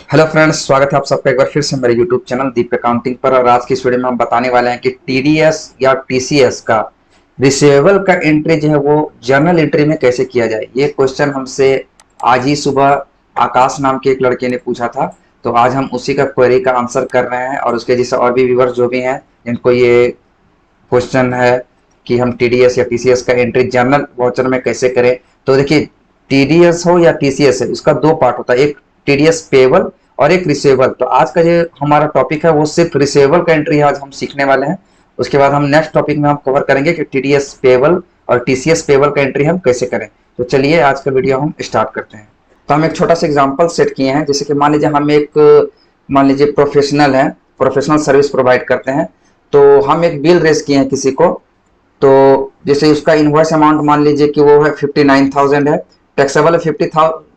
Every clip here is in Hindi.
हेलो फ्रेंड्स, स्वागत है आप सबका एक बार फिर से मेरे यूट्यूब चैनल दीप अकाउंटिंग पर। और आज की इस वीडियो में हम बताने वाले हैं कि टीडीएस या टीसीएस का रिसीवेबल का एंट्री जो है वो जर्नल एंट्री में कैसे किया जाए। ये क्वेश्चन हमसे आज ही सुबह आकाश नाम के एक लड़के ने पूछा था, तो आज हम उसी का क्वेरी का आंसर कर रहे हैं। और उसके जैसे और भी व्यूअर्स जो भी हैं जिनको ये क्वेश्चन है कि हम टीडीएस या टीसीएस का एंट्री जर्नल वाउचर में कैसे करें, तो देखिए टीडीएस हो या टीसीएस है, उसका दो पार्ट होता है, एक टीडीएस पेबल और एक रिसीवेबल। तो आज का जो हमारा टॉपिक है वो सिर्फ रिसीवेबल का एंट्री आज हम सीखने वाले हैं। उसके बाद हम नेक्स्ट टॉपिक में हम कवर करेंगे कि टीडीएस पेबल और टीसीएस पेबल का एंट्री हम कैसे करें। तो चलिए आज का वीडियो हम स्टार्ट करते हैं। तो हम एक छोटा सा एग्जांपल सेट किए हैं, जैसे कि मान लीजिए हम एक मान लीजिए प्रोफेशनल है, प्रोफेशनल सर्विस प्रोवाइड करते हैं। तो हम एक बिल रेज किए हैं किसी को, तो जैसे उसका इनवॉइस अमाउंट मान लीजिए कि वो है 59,000 है, टैक्सेबल है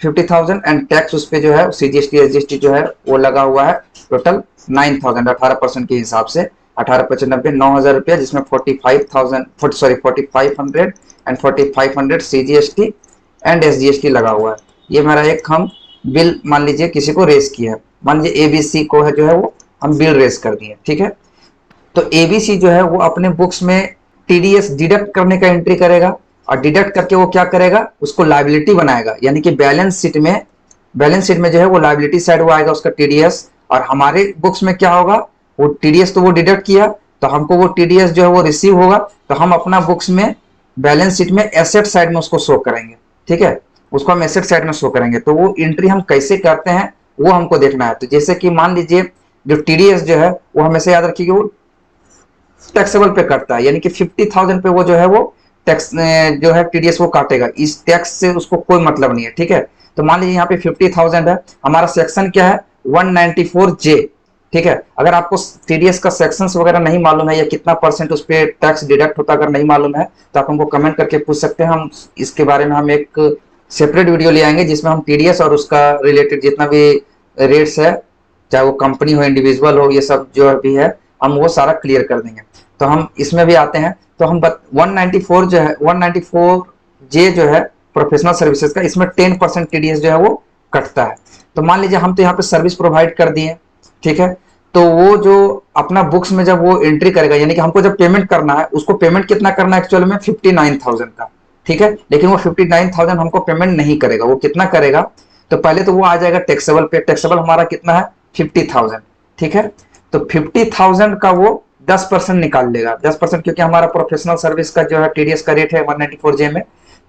50,000 एंड टैक्स उस पर जो है सीजीएसटी एसजीएसटी जो है वो लगा हुआ है टोटल 9,000 18% के हिसाब से 18/95 9,000 रुपया, जिसमें 4500 एंड 4500 सीजीएसटी एंड एसजीएसटी लगा हुआ है। ये मेरा एक हम बिल मान लीजिए किसी को रेस किया है, मान लीजिए एबीसी को है जो है वो हम बिल रेस कर दिए, ठीक है। तो एबीसी जो है वो अपने बुक्स में टीडीएस डिडक्ट करने का एंट्री करेगा और डिडक्ट करके वो क्या करेगा, उसको लायबिलिटी बनाएगा, यानी कि बैलेंस शीट में जो है वो लायबिलिटी साइड वो आएगा उसका टीडीएस। और हमारे बुक्स में क्या होगा, वो टीडीएस तो वो डिडक्ट किया, तो हमको वो टीडीएस जो है वो रिसीव होगा, तो हम अपना बुक्स में बैलेंस शीट में एसेट साइड में उसको शो करेंगे, ठीक है। उसको हम एसेट साइड में शो करेंगे। तो वो एंट्री हम कैसे करते हैं वो हमको देखना है। तो जैसे कि मान लीजिए जो टीडीएस जो है वो हमेशा याद रखिए वो टैक्सेबल पे करता है, यानी कि 50,000 पे वो जो है वो टैक्स जो है टीडीएस वो काटेगा, इस टैक्स से उसको कोई मतलब नहीं है, ठीक है। तो मान लीजिए यहाँ पे 50,000 है, हमारा सेक्शन क्या है 194J, ठीक है। अगर आपको टीडीएस का सेक्शंस वगैरह नहीं मालूम है या कितना परसेंट उस पर टैक्स डिडक्ट होता अगर नहीं मालूम है तो आप हमको कमेंट करके पूछ सकते हैं। हम इसके बारे में हम एक सेपरेट वीडियो ले आएंगे जिसमें हम टीडीएस और उसका रिलेटेड जितना भी रेट्स है, चाहे वो कंपनी हो इंडिविजुअल हो, ये सब जो भी है हम वो सारा क्लियर कर देंगे। तो हम इसमें भी आते हैं। तो हम 194 जो है 194J जो है प्रोफेशनल सर्विसेज का, इसमें 10% टीडीएस जो है वो कटता है। तो मान लीजिए हम तो यहाँ पे सर्विस प्रोवाइड कर दिए, ठीक है। तो वो जो अपना बुक्स में जब वो एंट्री करेगा, यानी कि हमको जब पेमेंट करना है, उसको पेमेंट कितना करना है एक्चुअल में 59,000 का, ठीक है। लेकिन वो 59,000 हमको पेमेंट नहीं करेगा, वो कितना करेगा, तो पहले तो वो आ जाएगा टैक्सेबल पे। टैक्सेबल हमारा कितना है 50,000, ठीक है। तो 50,000 का वो 10% निकाल लेगा, 10%, क्योंकि हमारा प्रोफेशनल सर्विस का जो है टीडीएस का रेट है 194J में,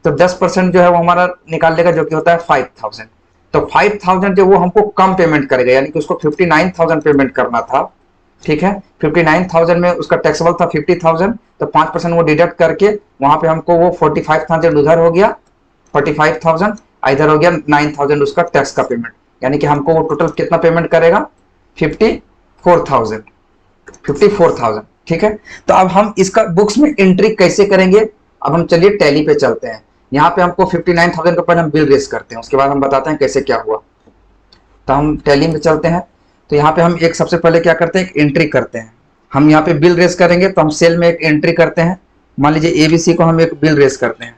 तो 10% जो है वो हमारा निकाल लेगा, जो कि होता है 5,000। तो 5,000 जो वो हमको कम पेमेंट करेगा, यानी कि उसको 59,000 पेमेंट करना था, ठीक है। 59,000 में उसका टैक्सेबल था 50,000, तो 5% वो डिडक्ट करके वहां पे हमको वो 45,000 उधर हो गया, 45,000 इधर हो गया 9,000 उसका टैक्स का पेमेंट, यानी कि हमको वो टोटल कितना पेमेंट करेगा 54,000, ठीक है। तो अब हम इसका बुक्स में एंट्री कैसे करेंगे, अब हम चलिए टैली पे चलते हैं। यहाँ पे हमको 59,000 का पहले हम बिल रेस करते हैं, उसके बाद हम बताते हैं कैसे क्या हुआ। तो हम टैली में चलते हैं। तो यहाँ पे हम एक सबसे पहले क्या करते हैं, एक एंट्री करते हैं। हम यहाँ पे बिल रेस करेंगे तो हम सेल में एक एंट्री करते हैं। मान लीजिए एबीसी को हम एक बिल रेस करते हैं,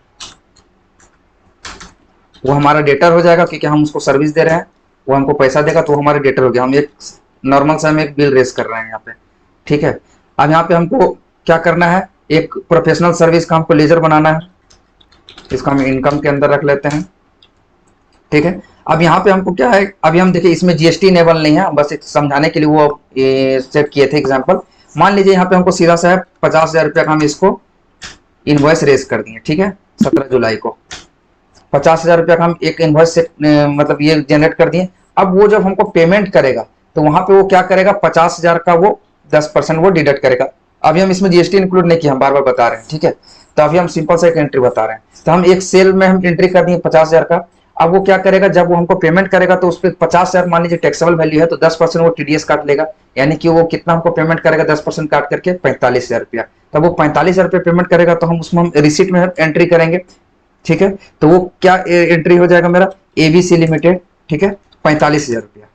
वो हमारा डेटर हो जाएगा क्योंकि हम उसको सर्विस दे रहे हैं, वो हमको पैसा देगा तो वो हमारे डेटर हो गया। हम एक नॉर्मल सा हम एक बिल रेस कर रहे हैं यहाँ पे, ठीक है। अब यहाँ पे हमको क्या करना है, एक प्रोफेशनल सर्विस का हमको लेजर बनाना है, इसको हम इनकम के अंदर रख लेते हैं, ठीक है। अब यहाँ पे हमको क्या है, अभी हम देखिए इसमें जीएसटी इनेबल नहीं है, बस एक समझाने के लिए वो सेट किए थे एग्जाम्पल। मान लीजिए यहाँ पे हमको सीधा सा है 50,000 रुपया का हम इसको इनवॉइस रेस कर दिए, ठीक है। 17 जुलाई को 50,000 रुपया का हम एक इनवॉइस मतलब ये जनरेट कर दिए। अब वो जब हमको पेमेंट करेगा तो वहां पे वो क्या करेगा, 50,000 का वो 10% वो डिडक्ट करेगा। अभी हम इसमें जीएसटी इंक्लूड नहीं किया, हम बार बार बता रहे हैं, ठीक है। तो अभी हम सिंपल से एक एंट्री बता रहे हैं। तो हम एक सेल में हम एंट्री कर दिए 50,000 का। अब वो क्या करेगा, जब वो हमको पेमेंट करेगा तो उस पर 50,000 मान लीजिए टैक्सेबल वैल्यू है, तो 10% वो टीडीएस काट लेगा, यानी कि वो कितना हमको पेमेंट करेगा 10% काट करके 45,000 रुपया। तब वो 45,000 रुपया पेमेंट करेगा तो हम उसमें हम रिसीट में एंट्री करेंगे, ठीक है। तो वो क्या एंट्री हो जाएगा मेरा एबीसी लिमिटेड, ठीक है, 45,000 रुपया,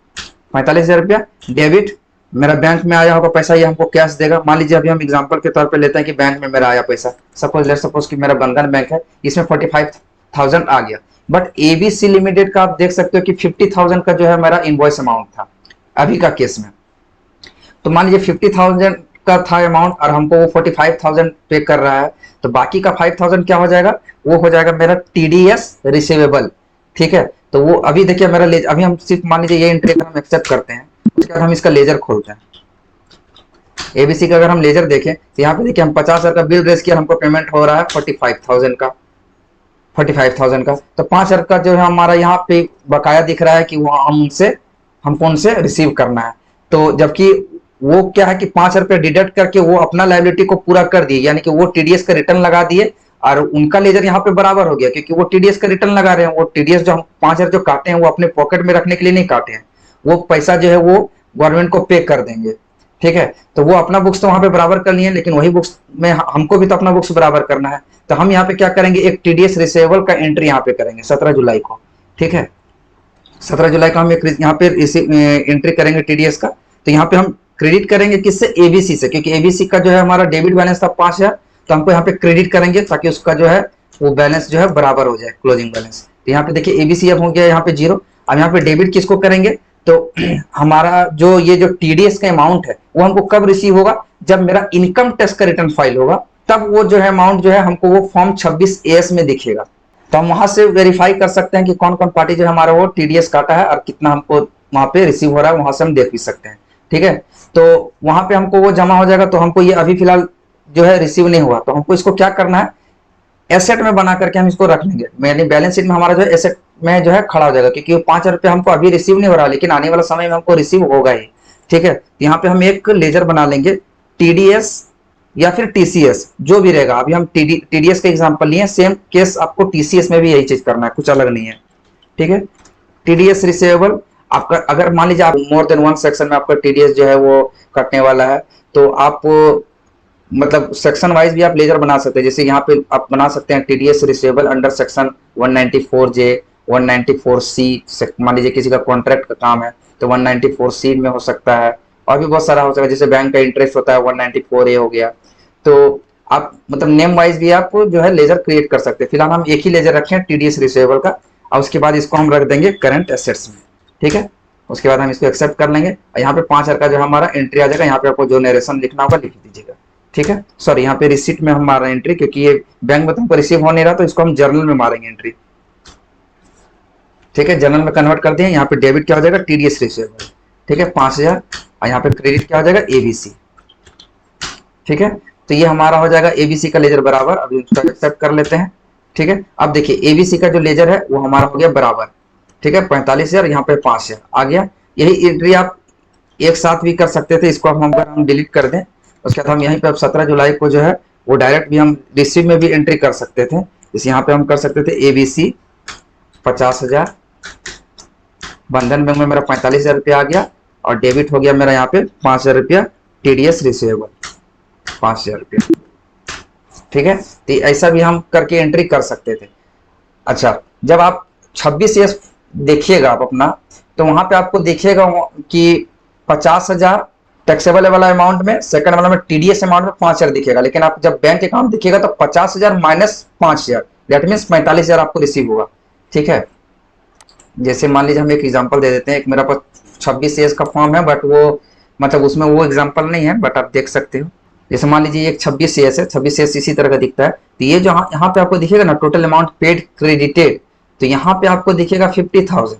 45,000 रुपया डेबिट मेरा बैंक में आया होगा पैसा, ये हमको कैश देगा। मान लीजिए अभी हम एग्जांपल के तौर पे लेते हैं कि बैंक में मेरा आया पैसा, सपोज कि मेरा बंधन बैंक है, इसमें 45,000 आ गया। बट एबीसी लिमिटेड का आप देख सकते हो कि 50,000 का जो है मेरा इनवॉइस अमाउंट था अभी का केस में। तो मान लीजिए 50,000 का था अमाउंट और हमको वो 45,000 पे कर रहा है, तो बाकी का 5,000 क्या हो जाएगा, वो हो जाएगा मेरा टीडीएस रिसीवेबल। ठीक है, तो वो अभी देखिए मेरा अभी हम सिर्फ मान लीजिए ये एंट्री हम एक्सेप्ट करते हैं, उसके बाद हम इसका लेजर खोलते हैं। एबीसी का अगर हम लेजर देखें तो यहाँ पे देखिए हम 50,000 का बिल रेस किया, हमको पेमेंट हो रहा है 45,000 का, 45,000 का। तो 5,000 का जो है हमारा यहाँ पे बकाया दिख रहा है कि वो हमको उनसे रिसीव करना है। तो जबकि वो क्या है कि 5 रुपये डिडक्ट करके वो अपना लाइबिलिटी को पूरा कर दिए, यानी कि वो टीडीएस का रिटर्न लगा दिए और उनका लेजर यहाँ पे बराबर हो गया, क्योंकि वो टीडीएस का रिटर्न लगा रहे हैं। वो टीडीएस जो हम 5,000 जो काटे हैं वो अपने पॉकेट में रखने के लिए नहीं काटे हैं, वो पैसा जो है वो गवर्नमेंट को पे कर देंगे। ठीक है, तो वो अपना बुक्स तो वहां पे बराबर कर लिए, लेकिन वही बुक्स में हमको भी तो अपना बुक्स बराबर करना है। तो हम यहाँ पे क्या करेंगे, एक टीडीएस रिसेवेबल का एंट्री यहाँ पे करेंगे 17 जुलाई को। ठीक है, 17 जुलाई को हम एक यहाँ पे एंट्री करेंगे टीडीएस का। तो यहाँ पे हम क्रेडिट करेंगे किससे, एबीसी से, क्योंकि एबीसी का जो है हमारा डेबिट बैलेंस था 5,000, तो हमको यहाँ पे क्रेडिट करेंगे ताकि उसका जो है वो बैलेंस जो है बराबर हो जाए, क्लोजिंग बैलेंस। तो यहाँ पे देखिए एबीसी अब हो गया यहाँ पे 0। अब यहाँ पे डेबिट किसको करेंगे, तो हमारा जो ये जो टीडीएस का अमाउंट है वो हमको कब रिसीव होगा, जब मेरा इनकम टैक्स का रिटर्न फाइल होगा, तब वो जो है अमाउंट जो है हमको वो फॉर्म 26A में दिखेगा। तो हम वहां से वेरीफाई कर सकते हैं कि कौन कौन पार्टी जो हमारा वो टीडीएस काटा है और कितना हमको वहां पे रिसीव हो रहा है, वहां से हम देख भी सकते हैं। ठीक है, तो वहां पे हमको वो जमा हो जाएगा। तो हमको ये अभी फिलहाल जो है रिसीव नहीं हुआ, तो हमको इसको क्या करना है, एसेट में बना करके हम इसको रख लेंगे, यानी बैलेंस शीट में हमारा जो है एसेट में जो है खड़ा हो जाएगा, क्योंकि 5,000 रुपये हमको अभी रिसीव नहीं हो रहा, लेकिन आने वाला समय में हमको रिसीव होगा ही। ठीक है, तो यहाँ पे हम एक लेजर बना लेंगे, टीडीएस या फिर टीसीएस जो भी रहेगा। अभी हम टीडीएस का एग्जांपल लिए, सेम केस आपको टीसीएस में भी यही चीज करना है, कुछ अलग नहीं है। ठीक है, टीडीएस रिसीवेबल आपका, अगर मान लीजिए आप मोर देन 1 सेक्शन में आपका टीडीएस जो है वो कटने वाला है, तो आप मतलब सेक्शन वाइज भी आप लेजर बना सकते हैं। जैसे यहाँ पे आप बना सकते हैं TDS receivable under section 194J 194C। मान लीजिए किसी का कॉन्ट्रैक्ट का काम है तो 194C में हो सकता है, और भी बहुत सारा हो सकता है, जैसे बैंक का इंटरेस्ट होता है 194A हो गया। तो आप मतलब नेम वाइज भी आप जो है लेजर क्रिएट कर सकते हैं। फिलहाल हम एक ही लेजर रखें टीडीएस रिसीवेबल का, और उसके बाद इसको हम रख देंगे करंट एसेट्स में। ठीक है, उसके बाद हम इसको एक्सेप्ट कर लेंगे और यहाँ पे 5,000 का जो हमारा एंट्री आ जाएगा। यहाँ पे आपको जो नरेशन लिखना होगा लिख दीजिएगा। ठीक है, सॉरी यहाँ पे रिसीट में हम मार एंट्री, क्योंकि ये बैंक में तुमको रिसीव हो नहीं रहा, तो इसको हम जर्नल में मारेंगे एंट्री। ठीक है, जर्नल में कन्वर्ट कर दिए। यहाँ पे डेबिट क्या हो जाएगा, टीडीएस रिसीवेबल। ठीक है 5,000, और यहाँ पे क्रेडिट क्या हो जाएगा, एबीसी। ठीक है, तो ये हमारा हो जाएगा एबीसी का लेजर बराबर। अभी उसका एक्सेप्ट कर लेते हैं। ठीक है, अब देखिए एबीसी का जो लेजर है वो हमारा हो गया बराबर। ठीक है, 45,000, यहाँ पे 5,000 आ गया। यही एंट्री आप एक साथ भी कर सकते थे, इसको हम डिलीट कर दें। उसके बाद हम यहीं पे अब 17 जुलाई को जो है वो डायरेक्ट भी हम रिसीव में भी एंट्री कर सकते थे। इस यहाँ पे हम कर सकते थे एबीसी 50,000, बंधन बैंक में मेरा 45,000 रुपया आ गया, और डेबिट हो गया मेरा यहाँ पे 5,000 रुपया टीडीएस रिसीवेबल 5,000 रुपया। ठीक है, तो ऐसा भी हम करके एंट्री कर सकते थे। अच्छा, जब आप 26 देखिएगा आप अपना, तो वहां पे आपको देखिएगा कि 50,000 टैक्सेबल वाला अमाउंट में, सेकंड वाला में टीडीएस अमाउंट में 5,000 दिखेगा, लेकिन आप जब बैंक अकाउंट दिखेगा तो 50,000 माइनस 5,000, दैट मीन्स 45,000 आपको रिसीव होगा। ठीक है, जैसे मान लीजिए हम एक एग्जांपल दे देते हैं। एक मेरा पास 26 का फॉर्म है, बट वो मतलब उसमें वो एग्जांपल नहीं है, बट आप देख सकते हो। जैसे मान लीजिए एक 26 है, 26 इसी तरह का दिखता है। तो ये जो यहाँ पे आपको दिखेगा ना, टोटल अमाउंट पेड क्रेडिटेड, तो यहाँ पे आपको दिखेगा 50,000।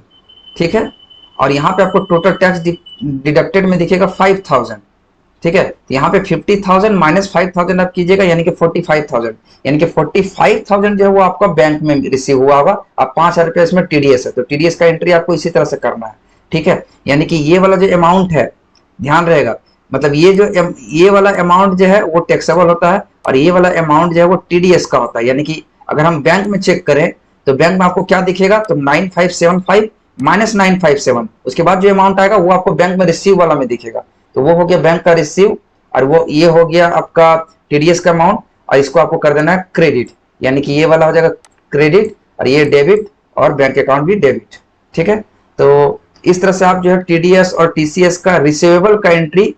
ठीक है, और यहाँ पे आपको टोटल टैक्स डिडक्टेड में दिखेगा 5,000। ठीक है, तो यहाँ पे 50,000 माइनस 5,000 आप कीजिएगा, यानी कि 45,000, यानी कि 45,000 जो है वो आपका बैंक में रिसीव हुआ होगा। अब 5,000 रुपया इसमें टीडीएस है, तो टीडीएस का एंट्री आपको इसी तरह से करना है। ठीक है, यानी कि ये वाला जो अमाउंट है, ध्यान रहेगा, मतलब ये वाला अमाउंट जो है वो टैक्सेबल होता है, और ये वाला अमाउंट जो है वो टीडीएस का होता है। यानी कि अगर हम बैंक में चेक करें तो बैंक में आपको क्या दिखेगा, तो 9575 माइनस 957, उसके बाद जो अमाउंट आएगा वो आपको बैंक में रिसीव वाला में दिखेगा। तो वो हो गया बैंक का रिसीव, और वो ये हो गया आपका टीडीएस का अमाउंट, और इसको आपको कर देना है क्रेडिट, यानी कि ये वाला हो जाएगा क्रेडिट और ये डेबिट, और बैंक अकाउंट भी डेबिट। ठीक है, तो इस तरह से आप जो है टीडीएस और टीसीएस का रिसीवेबल का एंट्री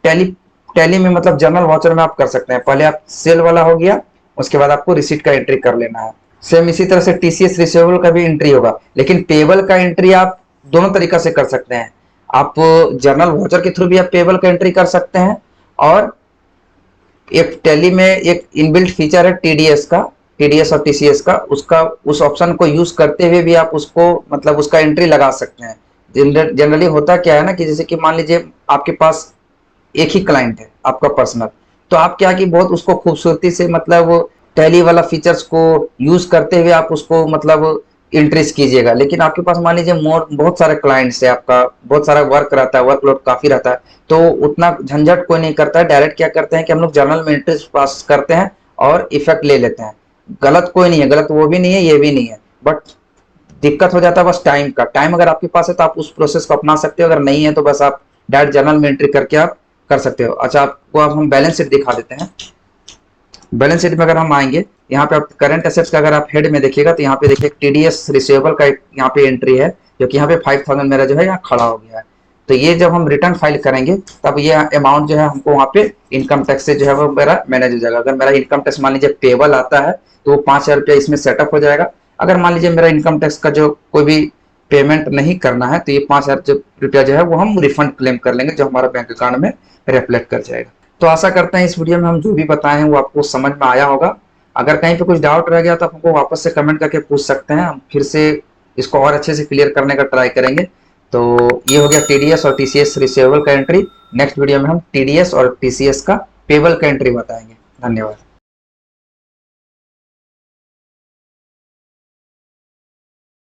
टैली में मतलब जनरल वाउचर में आप कर सकते हैं। पहले आप सेल वाला हो गया, उसके बाद आपको रिसीट का एंट्री कर लेना है। सेम इसी तरह से टीसीएस रिसीवेबल का भी एंट्री होगा, लेकिन पेबल का एंट्री आप दोनों तरीका से कर सकते हैं। आप जर्नल वाउचर के थ्रू भी आप पेबल का एंट्री कर सकते हैं, और एक टैली में एक इनबिल्ट फीचर है टीडीएस का, टीडीएस और टीसीएस का, उसका उस ऑप्शन को यूज करते हुए भी आप उसको मतलब उसका एंट्री लगा सकते हैं। जनरली होता क्या है ना कि जैसे कि मान लीजिए आपके पास एक ही क्लाइंट है आपका पर्सनल, तो आप क्या कि बहुत उसको खूबसूरती से मतलब टैली वाला फीचर्स को यूज करते हुए आप उसको मतलब इंट्रीज कीजिएगा। लेकिन आपके पास मान लीजिए मोर बहुत सारे क्लाइंट्स है, आपका बहुत सारा वर्क रहता है, वर्कलोड काफी रहता है, तो उतना झंझट कोई नहीं करता है। डायरेक्ट क्या करते हैं कि हम लोग जर्नल में एंट्रीज पास करते हैं और इफेक्ट ले लेते हैं। गलत कोई नहीं है, गलत वो भी नहीं है, ये भी नहीं है, बट दिक्कत हो जाता है बस टाइम का। टाइम अगर आपके पास है तो आप उस प्रोसेस को अपना सकते हो, अगर नहीं है तो बस आप डायरेक्ट जर्नल में एंट्री करके आप कर सकते हो। अच्छा, आपको अब हम बैलेंस शीट दिखा देते हैं। बैलेंस शीट में अगर हम आएंगे, यहाँ पे आप करंट एसेट्स का अगर आप हेड में देखिएगा तो यहाँ पे देखिए टीडीएस रिसीवेबल का यहाँ पे एंट्री है, जो कि यहाँ पे 5000 मेरा जो है यहाँ खड़ा हो गया है। तो ये जब हम रिटर्न फाइल करेंगे तब ये अमाउंट जो है हमको वहाँ पे इनकम टैक्स से जो है वो मेरा मैनेज हो जाएगा। अगर मेरा इनकम टैक्स मान लीजिए पेबल आता है तो वो 5000 रुपया इसमें सेटअप हो जाएगा। अगर मान लीजिए मेरा इनकम टैक्स का जो कोई भी पेमेंट नहीं करना है तो ये 5000 रुपया जो है वो हम रिफंड क्लेम कर लेंगे, जो हमारा बैंक अकाउंट में रिफ्लेक्ट कर जाएगा। तो आशा करते हैं इस वीडियो में हम जो भी बताए हैं वो आपको समझ में आया होगा। अगर कहीं पे कुछ डाउट रह गया तो आप हमको वापस से कमेंट करके पूछ सकते हैं, हम फिर से इसको और अच्छे से क्लियर करने का ट्राई करेंगे। तो ये हो गया टीडीएस और टीसीएस रिसीवेबल का एंट्री। नेक्स्ट वीडियो में हम टीडीएस और टीसीएस का पेबल का एंट्री बताएंगे। धन्यवाद।